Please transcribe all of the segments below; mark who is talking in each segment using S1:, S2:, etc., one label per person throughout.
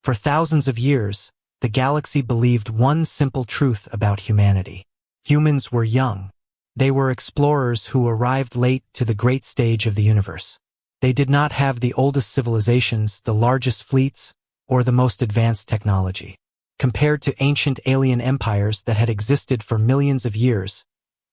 S1: For thousands of years, the galaxy believed one simple truth about humanity. Humans were young. They were explorers who arrived late to the great stage of the universe. They did not have the oldest civilizations, the largest fleets, or the most advanced technology. Compared to ancient alien empires that had existed for millions of years,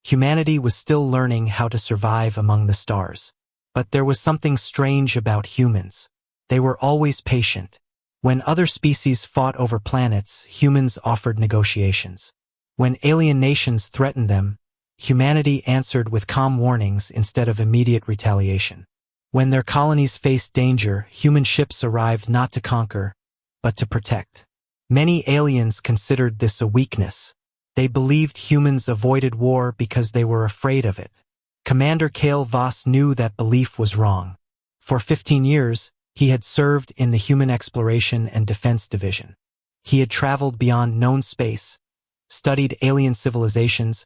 S1: humanity was still learning how to survive among the stars. But there was something strange about humans. They were always patient. When other species fought over planets, humans offered negotiations. When alien nations threatened them, humanity answered with calm warnings instead of immediate retaliation. When their colonies faced danger, human ships arrived not to conquer, but to protect. Many aliens considered this a weakness. They believed humans avoided war because they were afraid of it. Commander Kale Voss knew that belief was wrong. For 15 years, he had served in the Human Exploration and Defense Division. He had traveled beyond known space, studied alien civilizations,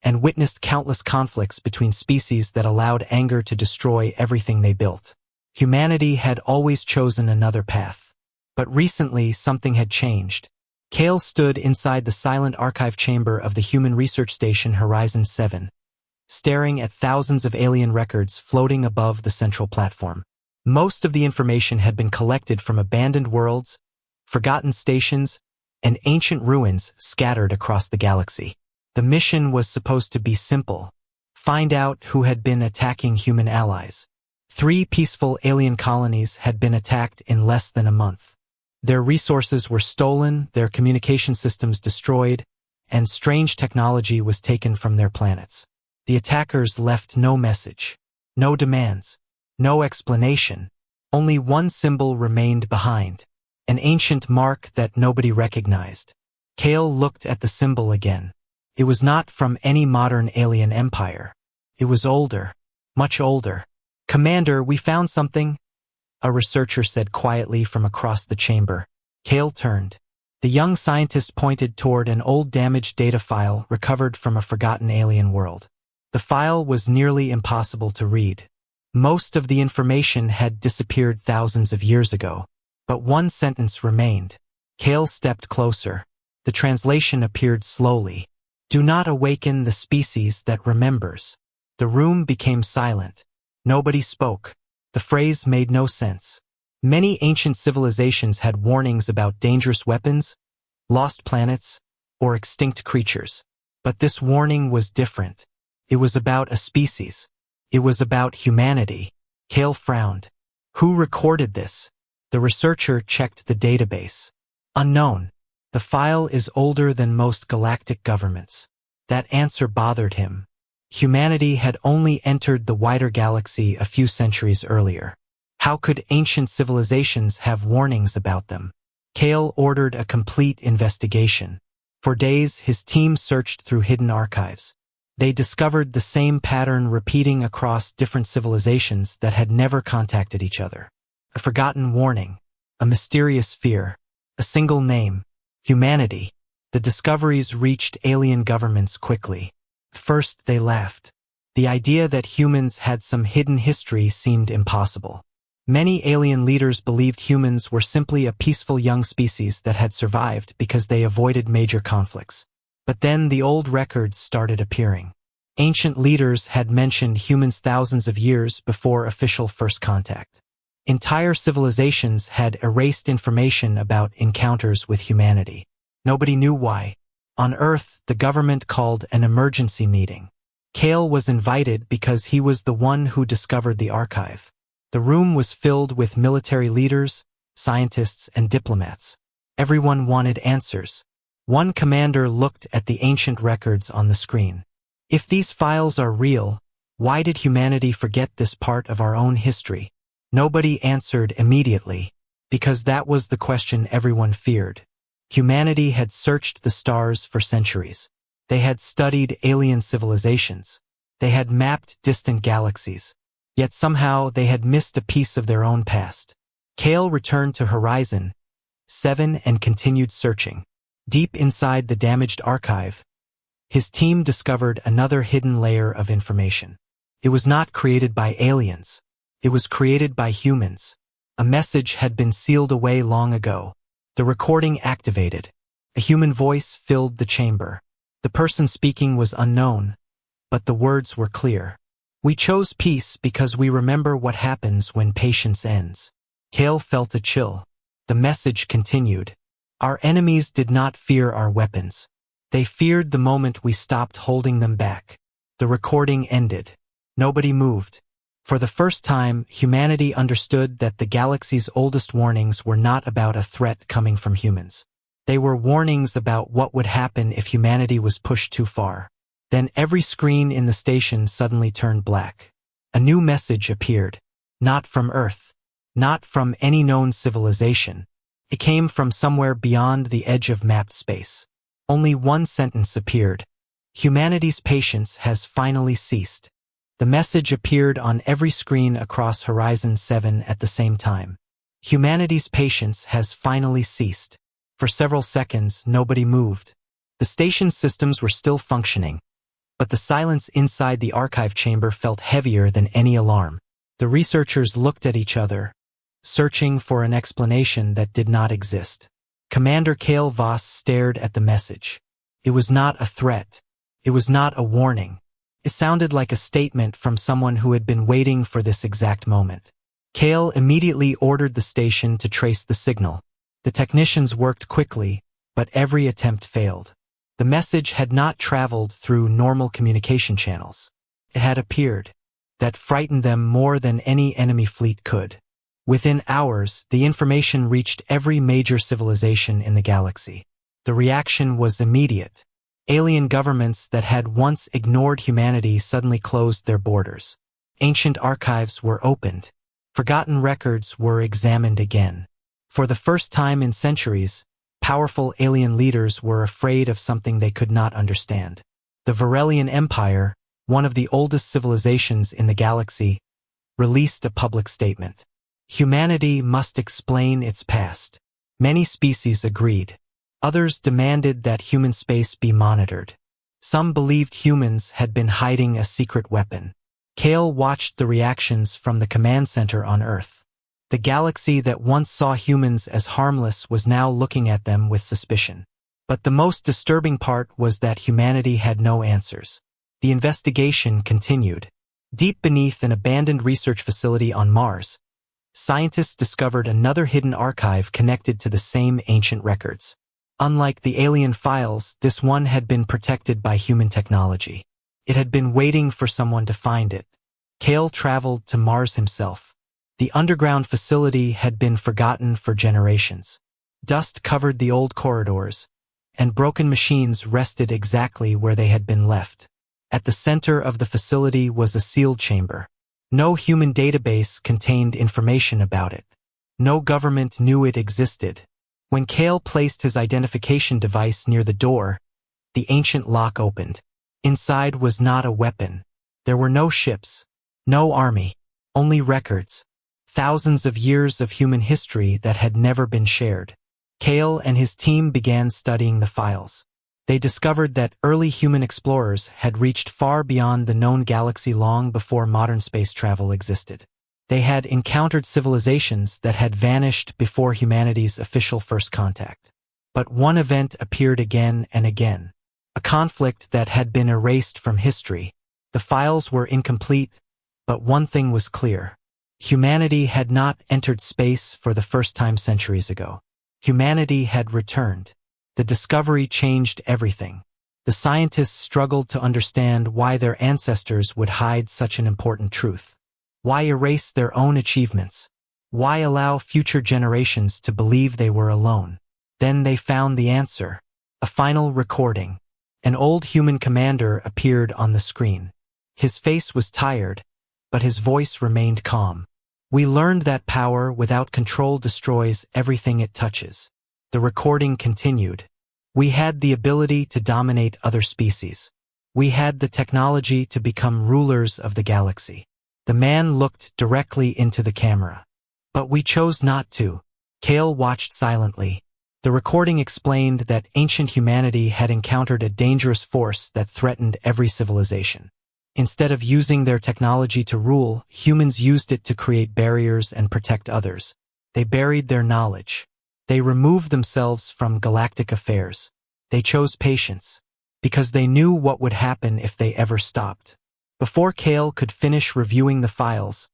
S1: and witnessed countless conflicts between species that allowed anger to destroy everything they built. Humanity had always chosen another path. But recently, something had changed. Kale stood inside the silent archive chamber of the Human Research Station Horizon 7, staring at thousands of alien records floating above the central platform. Most of the information had been collected from abandoned worlds, forgotten stations, and ancient ruins scattered across the galaxy. The mission was supposed to be simple: find out who had been attacking human allies. 3 peaceful alien colonies had been attacked in less than a month. Their resources were stolen, their communication systems destroyed, and strange technology was taken from their planets. The attackers left no message, no demands, no explanation. Only one symbol remained behind, an ancient mark that nobody recognized. Kale looked at the symbol again. It was not from any modern alien empire. It was older, much older. "Commander, we found something," a researcher said quietly from across the chamber. Kale turned. The young scientist pointed toward an old damaged data file recovered from a forgotten alien world. The file was nearly impossible to read. Most of the information had disappeared thousands of years ago, but one sentence remained. Kale stepped closer. The translation appeared slowly. "Do not awaken the species that remembers." The room became silent. Nobody spoke. The phrase made no sense. Many ancient civilizations had warnings about dangerous weapons, lost planets, or extinct creatures. But this warning was different. It was about a species. It was about humanity. Kale frowned. Who recorded this? The researcher checked the database. Unknown. The file is older than most galactic governments. That answer bothered him. Humanity had only entered the wider galaxy a few centuries earlier. How could ancient civilizations have warnings about them? Kale ordered a complete investigation. For days, his team searched through hidden archives. They discovered the same pattern repeating across different civilizations that had never contacted each other. A forgotten warning, a mysterious fear, a single name: humanity. The discoveries reached alien governments quickly. First, they laughed. The idea that humans had some hidden history seemed impossible. Many alien leaders believed humans were simply a peaceful young species that had survived because they avoided major conflicts. But then the old records started appearing. Ancient leaders had mentioned humans thousands of years before official first contact. Entire civilizations had erased information about encounters with humanity. Nobody knew why. On Earth, the government called an emergency meeting. Kale was invited because he was the one who discovered the archive. The room was filled with military leaders, scientists, and diplomats. Everyone wanted answers. One commander looked at the ancient records on the screen. If these files are real, why did humanity forget this part of our own history? Nobody answered immediately, because that was the question everyone feared. Humanity had searched the stars for centuries. They had studied alien civilizations. They had mapped distant galaxies. Yet somehow they had missed a piece of their own past. Kale returned to Horizon 7 and continued searching. Deep inside the damaged archive, his team discovered another hidden layer of information. It was not created by aliens. It was created by humans. A message had been sealed away long ago. The recording activated. A human voice filled the chamber. The person speaking was unknown, but the words were clear. We chose peace because we remember what happens when patience ends. Kale felt a chill. The message continued. Our enemies did not fear our weapons. They feared the moment we stopped holding them back. The recording ended. Nobody moved. For the first time, humanity understood that the galaxy's oldest warnings were not about a threat coming from humans. They were warnings about what would happen if humanity was pushed too far. Then every screen in the station suddenly turned black. A new message appeared. Not from Earth. Not from any known civilization. It came from somewhere beyond the edge of mapped space. Only one sentence appeared. Humanity's patience has finally ceased. The message appeared on every screen across Horizon 7 at the same time. Humanity's patience has finally ceased. For several seconds, nobody moved. The station's systems were still functioning, but the silence inside the archive chamber felt heavier than any alarm. The researchers looked at each other, searching for an explanation that did not exist. Commander Kale Voss stared at the message. It was not a threat. It was not a warning. It sounded like a statement from someone who had been waiting for this exact moment. Kale immediately ordered the station to trace the signal. The technicians worked quickly, but every attempt failed. The message had not traveled through normal communication channels. It had appeared. That frightened them more than any enemy fleet could. Within hours, the information reached every major civilization in the galaxy. The reaction was immediate. Alien governments that had once ignored humanity suddenly closed their borders. Ancient archives were opened. Forgotten records were examined again. For the first time in centuries, powerful alien leaders were afraid of something they could not understand. The Varelian Empire, one of the oldest civilizations in the galaxy, released a public statement. Humanity must explain its past. Many species agreed. Others demanded that human space be monitored. Some believed humans had been hiding a secret weapon. Kale watched the reactions from the command center on Earth. The galaxy that once saw humans as harmless was now looking at them with suspicion. But the most disturbing part was that humanity had no answers. The investigation continued. Deep beneath an abandoned research facility on Mars, scientists discovered another hidden archive connected to the same ancient records. Unlike the alien files, this one had been protected by human technology. It had been waiting for someone to find it. Kale traveled to Mars himself. The underground facility had been forgotten for generations. Dust covered the old corridors, and broken machines rested exactly where they had been left. At the center of the facility was a sealed chamber. No human database contained information about it. No government knew it existed. When Kale placed his identification device near the door, the ancient lock opened. Inside was not a weapon. There were no ships, no army, only records. Thousands of years of human history that had never been shared. Kale and his team began studying the files. They discovered that early human explorers had reached far beyond the known galaxy long before modern space travel existed. They had encountered civilizations that had vanished before humanity's official first contact. But one event appeared again and again. A conflict that had been erased from history. The files were incomplete, but one thing was clear. Humanity had not entered space for the first time centuries ago. Humanity had returned. The discovery changed everything. The scientists struggled to understand why their ancestors would hide such an important truth. Why erase their own achievements? Why allow future generations to believe they were alone? Then they found the answer. A final recording. An old human commander appeared on the screen. His face was tired, but his voice remained calm. We learned that power without control destroys everything it touches. The recording continued. We had the ability to dominate other species. We had the technology to become rulers of the galaxy. The man looked directly into the camera. But we chose not to. Kale watched silently. The recording explained that ancient humanity had encountered a dangerous force that threatened every civilization. Instead of using their technology to rule, humans used it to create barriers and protect others. They buried their knowledge. They removed themselves from galactic affairs. They chose patience, because they knew what would happen if they ever stopped. Before Kale could finish reviewing the files,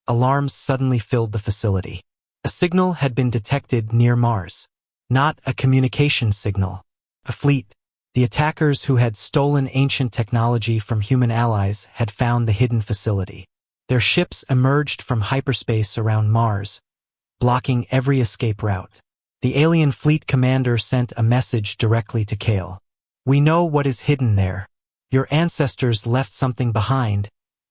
S1: alarms suddenly filled the facility. A signal had been detected near Mars. Not a communication signal. A fleet. The attackers who had stolen ancient technology from human allies had found the hidden facility. Their ships emerged from hyperspace around Mars, blocking every escape route. The alien fleet commander sent a message directly to Kale. "We know what is hidden there. Your ancestors left something behind,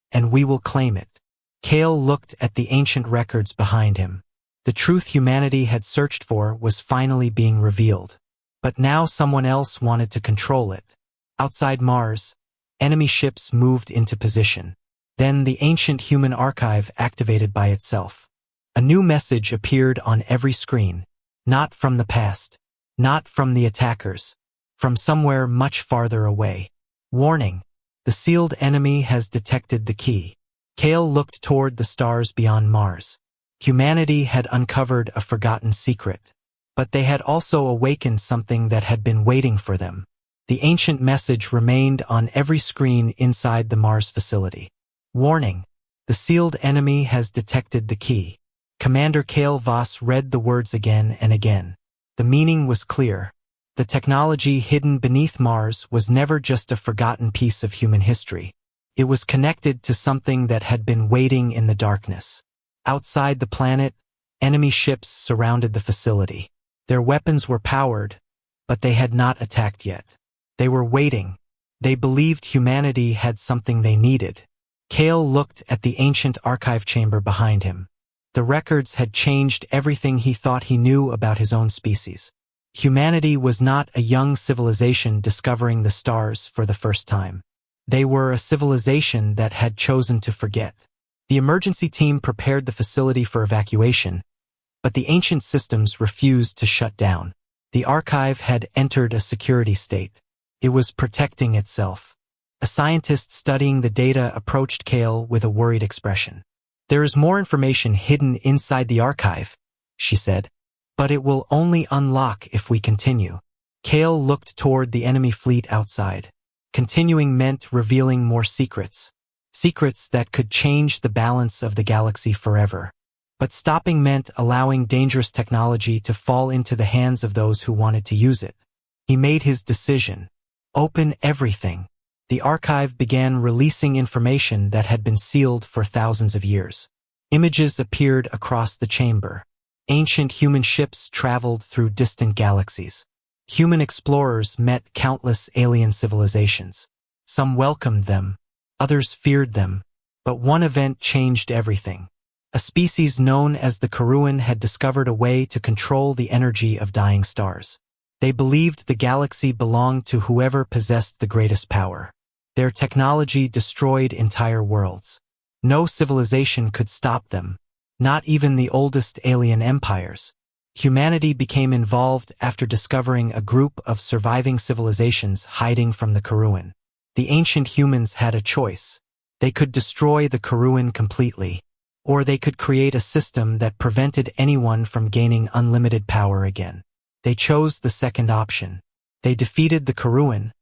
S1: and we will claim it." Kale looked at the ancient records behind him. The truth humanity had searched for was finally being revealed. But now someone else wanted to control it. Outside Mars, enemy ships moved into position. Then the ancient human archive activated by itself. A new message appeared on every screen. Not from the past. Not from the attackers. From somewhere much farther away. Warning. The sealed enemy has detected the key. Kale looked toward the stars beyond Mars. Humanity had uncovered a forgotten secret. But they had also awakened something that had been waiting for them. The ancient message remained on every screen inside the Mars facility. Warning. The sealed enemy has detected the key. Commander Kale Voss read the words again and again. The meaning was clear. The technology hidden beneath Mars was never just a forgotten piece of human history. It was connected to something that had been waiting in the darkness. Outside the planet, enemy ships surrounded the facility. Their weapons were powered, but they had not attacked yet. They were waiting. They believed humanity had something they needed. Kale looked at the ancient archive chamber behind him. The records had changed everything he thought he knew about his own species. Humanity was not a young civilization discovering the stars for the first time. They were a civilization that had chosen to forget. The emergency team prepared the facility for evacuation, but the ancient systems refused to shut down. The archive had entered a security state. It was protecting itself. A scientist studying the data approached Kale with a worried expression. "There is more information hidden inside the archive," she said, "but it will only unlock if we continue." Kale looked toward the enemy fleet outside. Continuing meant revealing more secrets. Secrets that could change the balance of the galaxy forever. But stopping meant allowing dangerous technology to fall into the hands of those who wanted to use it. He made his decision. Open everything. The archive began releasing information that had been sealed for thousands of years. Images appeared across the chamber. Ancient human ships traveled through distant galaxies. Human explorers met countless alien civilizations. Some welcomed them, others feared them, but one event changed everything. A species known as the Karuan had discovered a way to control the energy of dying stars. They believed the galaxy belonged to whoever possessed the greatest power. Their technology destroyed entire worlds. No civilization could stop them, not even the oldest alien empires. Humanity became involved after discovering a group of surviving civilizations hiding from the Karuan. The ancient humans had a choice. They could destroy the Karuan completely, or they could create a system that prevented anyone from gaining unlimited power again. They chose the second option. They defeated the Karuan,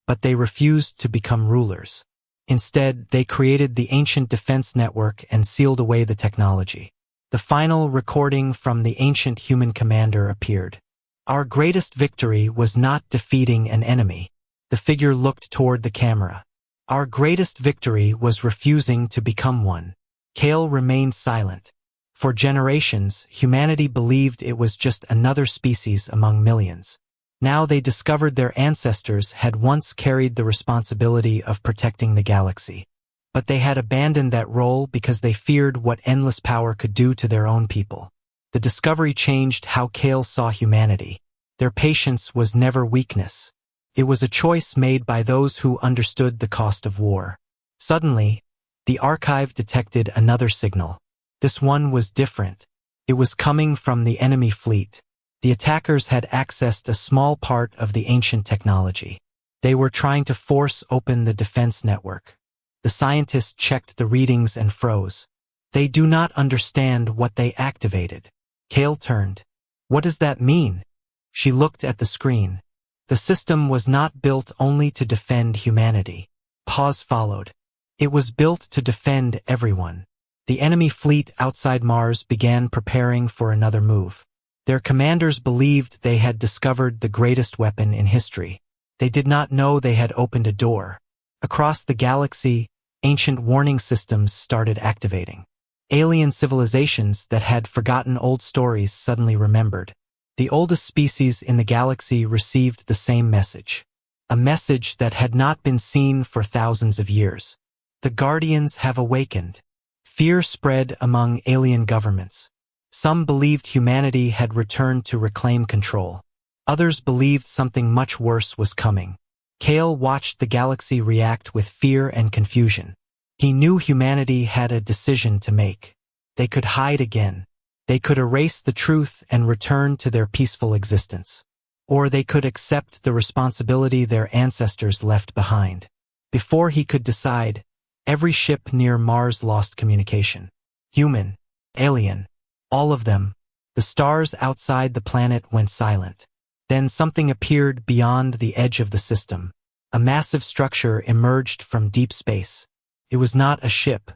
S1: but they refused to become rulers. Instead, they created the ancient defense network and sealed away the technology. The final recording from the ancient human commander appeared. "Our greatest victory was not defeating an enemy." The figure looked toward the camera. "Our greatest victory was refusing to become one." Kale remained silent. For generations, humanity believed it was just another species among millions. Now they discovered their ancestors had once carried the responsibility of protecting the galaxy. But they had abandoned that role because they feared what endless power could do to their own people. The discovery changed how Kale saw humanity. Their patience was never weakness. It was a choice made by those who understood the cost of war. Suddenly, the archive detected another signal. This one was different. It was coming from the enemy fleet. The attackers had accessed a small part of the ancient technology. They were trying to force open the defense network. The scientists checked the readings and froze. They do not understand what they activated. Kale turned. What does that mean? She looked at the screen. The system was not built only to defend humanity. Pause followed. It was built to defend everyone. The enemy fleet outside Mars began preparing for another move. Their commanders believed they had discovered the greatest weapon in history. They did not know they had opened a door. Across the galaxy, ancient warning systems started activating. Alien civilizations that had forgotten old stories suddenly remembered. The oldest species in the galaxy received the same message. A message that had not been seen for thousands of years. The Guardians have awakened. Fear spread among alien governments. Some believed humanity had returned to reclaim control. Others believed something much worse was coming. Kale watched the galaxy react with fear and confusion. He knew humanity had a decision to make. They could hide again. They could erase the truth and return to their peaceful existence. Or they could accept the responsibility their ancestors left behind. Before he could decide, every ship near Mars lost communication. Human, alien, all of them. The stars outside the planet went silent. Then something appeared beyond the edge of the system. A massive structure emerged from deep space. It was not a ship.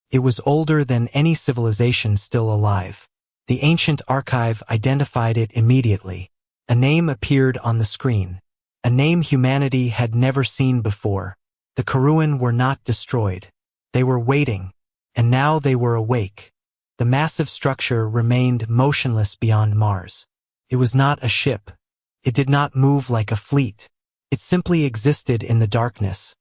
S1: It was older than any civilization still alive. The ancient archive identified it immediately. A name appeared on the screen. A name humanity had never seen before. The Karuan were not destroyed. They were waiting, and now they were awake. The massive structure remained motionless beyond Mars. It was not a ship. It did not move like a fleet. It simply existed in the darkness,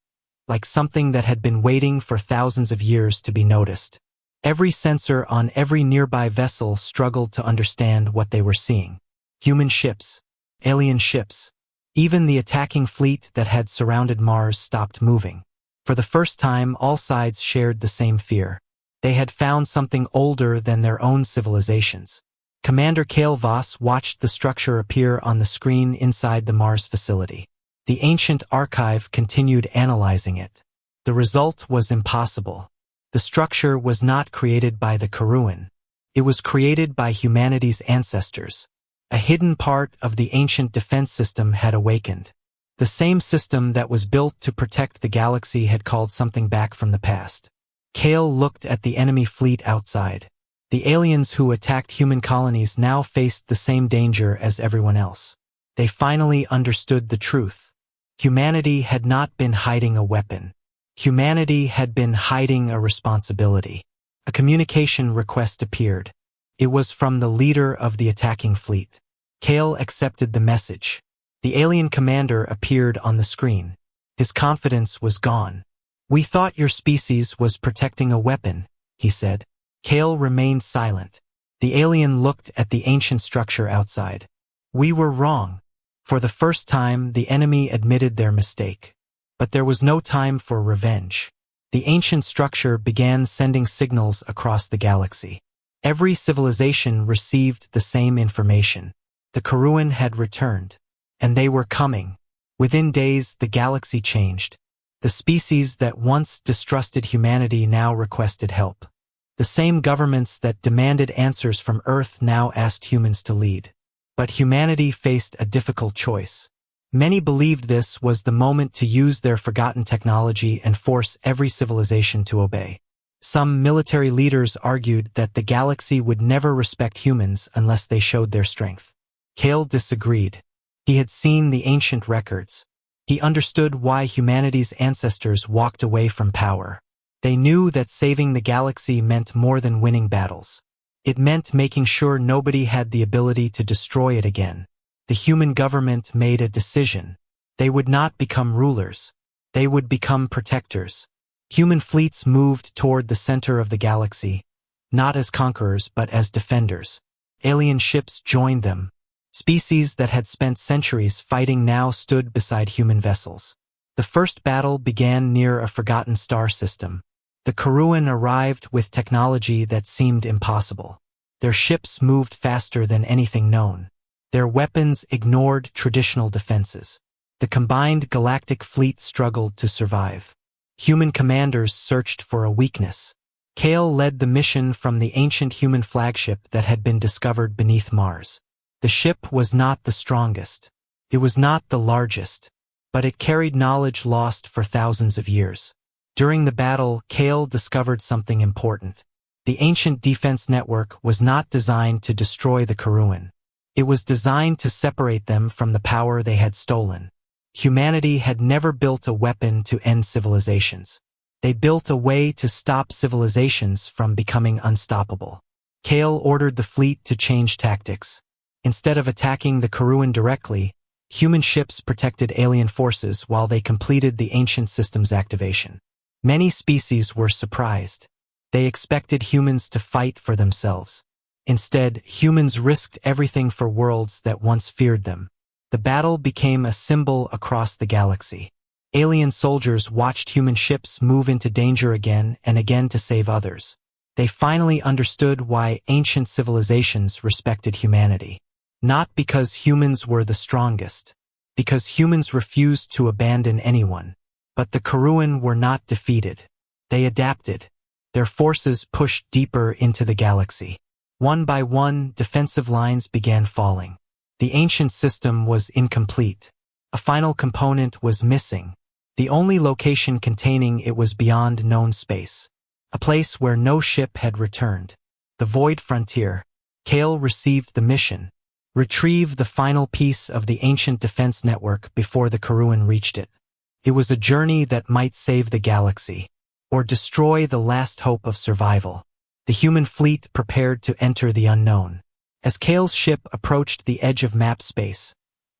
S1: like something that had been waiting for thousands of years to be noticed. Every sensor on every nearby vessel struggled to understand what they were seeing. Human ships, alien ships. Even the attacking fleet that had surrounded Mars stopped moving. For the first time, all sides shared the same fear. They had found something older than their own civilizations. Commander Kale Voss watched the structure appear on the screen inside the Mars facility. The ancient archive continued analyzing it. The result was impossible. The structure was not created by the Karuan. It was created by humanity's ancestors. A hidden part of the ancient defense system had awakened. The same system that was built to protect the galaxy had called something back from the past. Kale looked at the enemy fleet outside. The aliens who attacked human colonies now faced the same danger as everyone else. They finally understood the truth. Humanity had not been hiding a weapon. Humanity had been hiding a responsibility. A communication request appeared. It was from the leader of the attacking fleet. Kale accepted the message. The alien commander appeared on the screen. His confidence was gone. "We thought your species was protecting a weapon," he said. Kale remained silent. The alien looked at the ancient structure outside. "We were wrong." For the first time, the enemy admitted their mistake. But there was no time for revenge. The ancient structure began sending signals across the galaxy. Every civilization received the same information. The Karuan had returned. And they were coming. Within days, the galaxy changed. The species that once distrusted humanity now requested help. The same governments that demanded answers from Earth now asked humans to lead. But humanity faced a difficult choice. Many believed this was the moment to use their forgotten technology and force every civilization to obey. Some military leaders argued that the galaxy would never respect humans unless they showed their strength. Kale disagreed. He had seen the ancient records. He understood why humanity's ancestors walked away from power. They knew that saving the galaxy meant more than winning battles. It meant making sure nobody had the ability to destroy it again. The human government made a decision. They would not become rulers. They would become protectors. Human fleets moved toward the center of the galaxy, not as conquerors but as defenders. Alien ships joined them. Species that had spent centuries fighting now stood beside human vessels. The first battle began near a forgotten star system. The Karuan arrived with technology that seemed impossible. Their ships moved faster than anything known. Their weapons ignored traditional defenses. The combined galactic fleet struggled to survive. Human commanders searched for a weakness. Kale led the mission from the ancient human flagship that had been discovered beneath Mars. The ship was not the strongest. It was not the largest. But it carried knowledge lost for thousands of years. During the battle, Kale discovered something important. The ancient defense network was not designed to destroy the Karuan. It was designed to separate them from the power they had stolen. Humanity had never built a weapon to end civilizations. They built a way to stop civilizations from becoming unstoppable. Kale ordered the fleet to change tactics. Instead of attacking the Karuan directly, human ships protected alien forces while they completed the ancient system's activation. Many species were surprised. They expected humans to fight for themselves. Instead, humans risked everything for worlds that once feared them. The battle became a symbol across the galaxy. Alien soldiers watched human ships move into danger again and again to save others. They finally understood why ancient civilizations respected humanity. Not because humans were the strongest, because humans refused to abandon anyone. But the Karuan were not defeated. They adapted. Their forces pushed deeper into the galaxy. One by one, defensive lines began falling. The ancient system was incomplete. A final component was missing. The only location containing it was beyond known space. A place where no ship had returned. The Void Frontier. Kale received the mission. Retrieve the final piece of the ancient defense network before the Karuan reached it. It was a journey that might save the galaxy, or destroy the last hope of survival. The human fleet prepared to enter the unknown. As Kale's ship approached the edge of map space,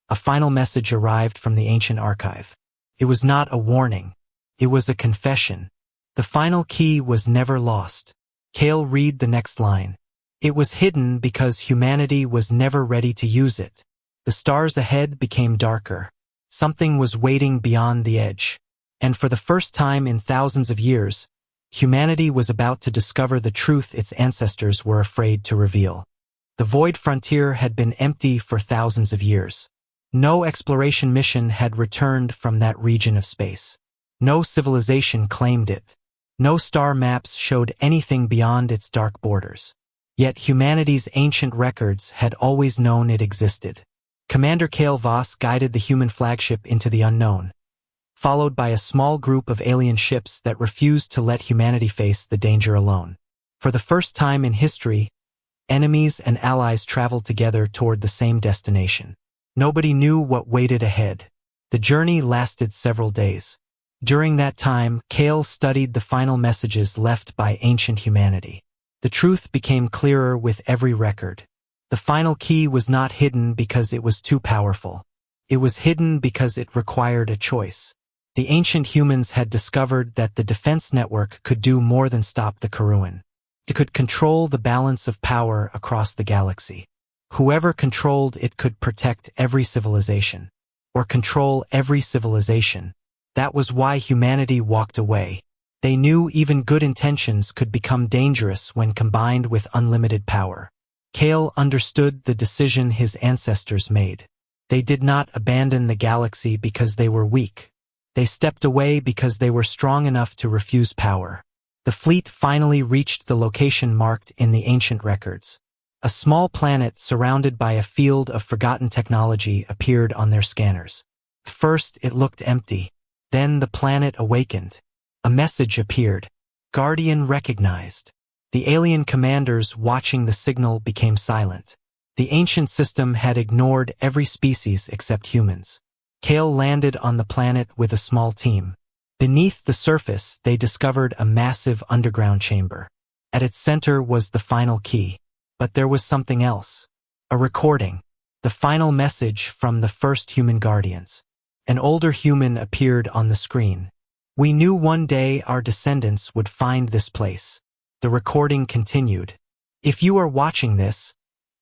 S1: a final message arrived from the ancient archive. It was not a warning. It was a confession. The final key was never lost. Kale read the next line. It was hidden because humanity was never ready to use it. The stars ahead became darker. Something was waiting beyond the edge. And for the first time in thousands of years, humanity was about to discover the truth its ancestors were afraid to reveal. The Void Frontier had been empty for thousands of years. No exploration mission had returned from that region of space. No civilization claimed it. No star maps showed anything beyond its dark borders. Yet humanity's ancient records had always known it existed. Commander Kale Voss guided the human flagship into the unknown, followed by a small group of alien ships that refused to let humanity face the danger alone. For the first time in history, enemies and allies traveled together toward the same destination. Nobody knew what waited ahead. The journey lasted several days. During that time, Kale studied the final messages left by ancient humanity. The truth became clearer with every record. The final key was not hidden because it was too powerful. It was hidden because it required a choice. The ancient humans had discovered that the defense network could do more than stop the Karuan. It could control the balance of power across the galaxy. Whoever controlled it could protect every civilization, or control every civilization. That was why humanity walked away. They knew even good intentions could become dangerous when combined with unlimited power. Kale understood the decision his ancestors made. They did not abandon the galaxy because they were weak. They stepped away because they were strong enough to refuse power. The fleet finally reached the location marked in the ancient records. A small planet surrounded by a field of forgotten technology appeared on their scanners. First, it looked empty. Then the planet awakened. A message appeared. Guardian recognized. The alien commanders watching the signal became silent. The ancient system had ignored every species except humans. Kale landed on the planet with a small team. Beneath the surface, they discovered a massive underground chamber. At its center was the final key. But there was something else. A recording. The final message from the first human guardians. An older human appeared on the screen. We knew one day our descendants would find this place. The recording continued. If you are watching this,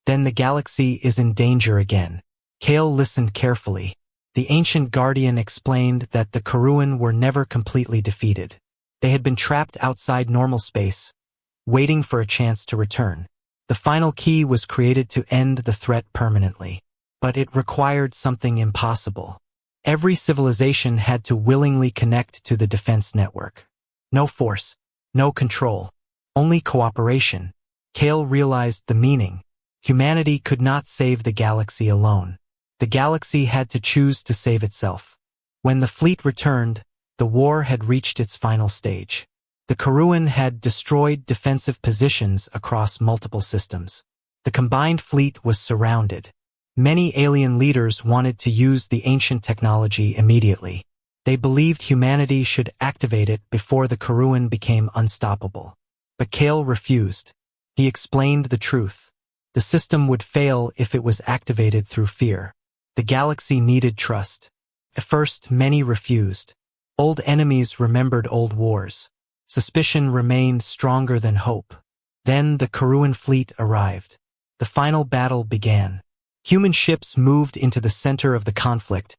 S1: then the galaxy is in danger again. Kale listened carefully. The ancient guardian explained that the Karuan were never completely defeated. They had been trapped outside normal space, waiting for a chance to return. The final key was created to end the threat permanently. But it required something impossible. Every civilization had to willingly connect to the defense network. No force, no control, only cooperation. Kale realized the meaning. Humanity could not save the galaxy alone. The galaxy had to choose to save itself. When the fleet returned, the war had reached its final stage. The Karuan had destroyed defensive positions across multiple systems. The combined fleet was surrounded. Many alien leaders wanted to use the ancient technology immediately. They believed humanity should activate it before the Karuan became unstoppable. But Kale refused. He explained the truth. The system would fail if it was activated through fear. The galaxy needed trust. At first, many refused. Old enemies remembered old wars. Suspicion remained stronger than hope. Then the Karuan fleet arrived. The final battle began. Human ships moved into the center of the conflict,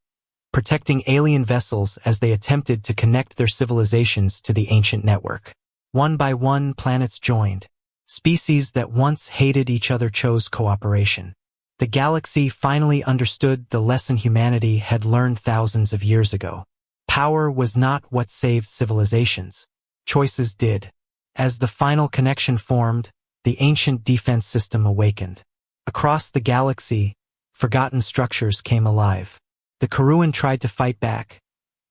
S1: protecting alien vessels as they attempted to connect their civilizations to the ancient network. One by one, planets joined. Species that once hated each other chose cooperation. The galaxy finally understood the lesson humanity had learned thousands of years ago. Power was not what saved civilizations. Choices did. As the final connection formed, the ancient defense system awakened. Across the galaxy, forgotten structures came alive. The Karuan tried to fight back,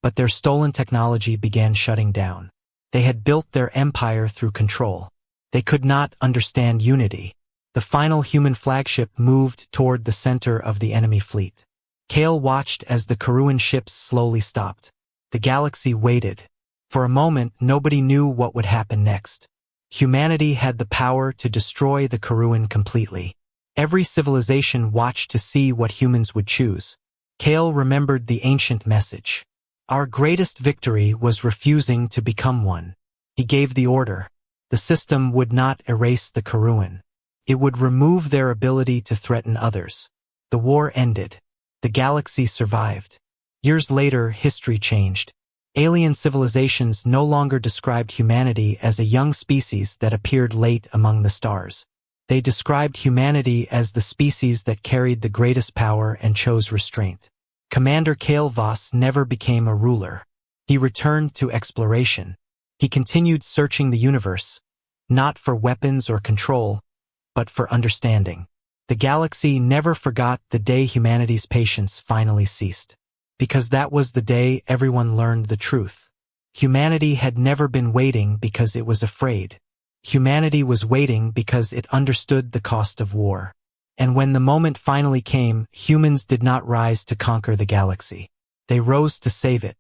S1: but their stolen technology began shutting down. They had built their empire through control. They could not understand unity. The final human flagship moved toward the center of the enemy fleet. Kale watched as the Karuan ships slowly stopped. The galaxy waited. For a moment, nobody knew what would happen next. Humanity had the power to destroy the Karuan completely. Every civilization watched to see what humans would choose. Kale remembered the ancient message. Our greatest victory was refusing to become one. He gave the order. The system would not erase the Karuan. It would remove their ability to threaten others. The war ended. The galaxy survived. Years later, history changed. Alien civilizations no longer described humanity as a young species that appeared late among the stars. They described humanity as the species that carried the greatest power and chose restraint. Commander Kale Voss never became a ruler. He returned to exploration. He continued searching the universe, not for weapons or control, but for understanding. The galaxy never forgot the day humanity's patience finally ceased. Because that was the day everyone learned the truth. Humanity had never been waiting because it was afraid. Humanity was waiting because it understood the cost of war. And when the moment finally came, humans did not rise to conquer the galaxy. They rose to save it.